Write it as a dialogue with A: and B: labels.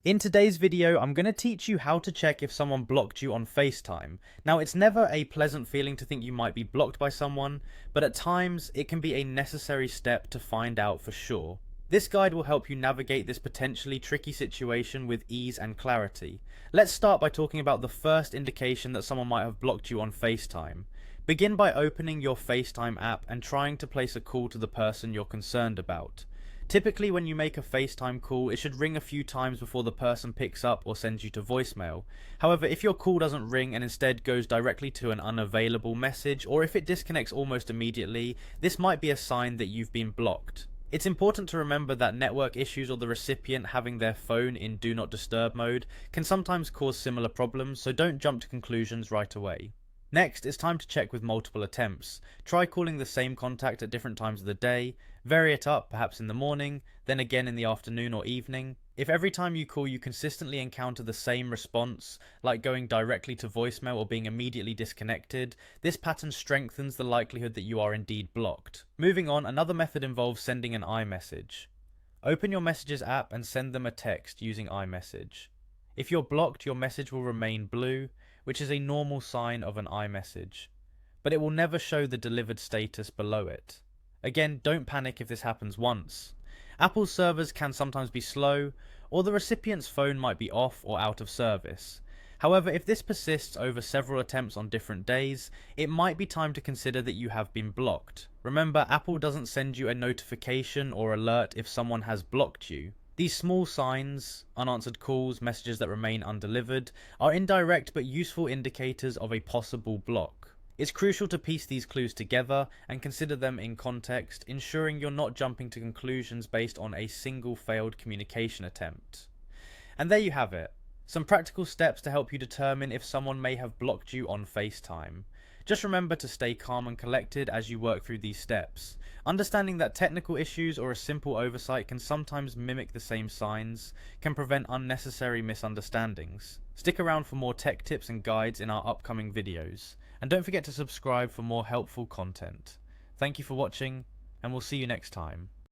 A: In today's video, I'm going to teach you how to check if someone blocked you on Facetime. Now, it's never a pleasant feeling to think you might be blocked by someone, but at times it can be a necessary step to find out for sure. This guide will help you navigate this potentially tricky situation with ease and clarity. Let's start by talking about the first indication that someone might have blocked you on Facetime. Begin by opening your Facetime app and trying to place a call to the person you're concerned about. Typically, when you make a FaceTime call, it should ring a few times before the person picks up or sends you to voicemail. However, if your call doesn't ring and instead goes directly to an unavailable message, or if it disconnects almost immediately, this might be a sign that you've been blocked. It's important to remember that network issues or the recipient having their phone in Do Not Disturb mode can sometimes cause similar problems, so don't jump to conclusions right away. Next, it's time to check with multiple attempts. Try calling the same contact at different times of the day, vary it up, perhaps in the morning, then again in the afternoon or evening. If every time you call you consistently encounter the same response, like going directly to voicemail or being immediately disconnected, this pattern strengthens the likelihood that you are indeed blocked. Moving on, another method involves sending an iMessage. Open your Messages app and send them a text using iMessage. If you're blocked, your message will remain blue, which is a normal sign of an iMessage, but it will never show the delivered status below it. Again, don't panic if this happens once. Apple's servers can sometimes be slow, or the recipient's phone might be off or out of service. However, if this persists over several attempts on different days, it might be time to consider that you have been blocked. Remember, Apple doesn't send you a notification or alert if someone has blocked you. These small signs, unanswered calls, messages that remain undelivered, are indirect but useful indicators of a possible block. It's crucial to piece these clues together and consider them in context, ensuring you're not jumping to conclusions based on a single failed communication attempt. And there you have it. Some practical steps to help you determine if someone may have blocked you on FaceTime. Just remember to stay calm and collected as you work through these steps. Understanding that technical issues or a simple oversight can sometimes mimic the same signs can prevent unnecessary misunderstandings. Stick around for more tech tips and guides in our upcoming videos. And don't forget to subscribe for more helpful content. Thank you for watching, and we'll see you next time.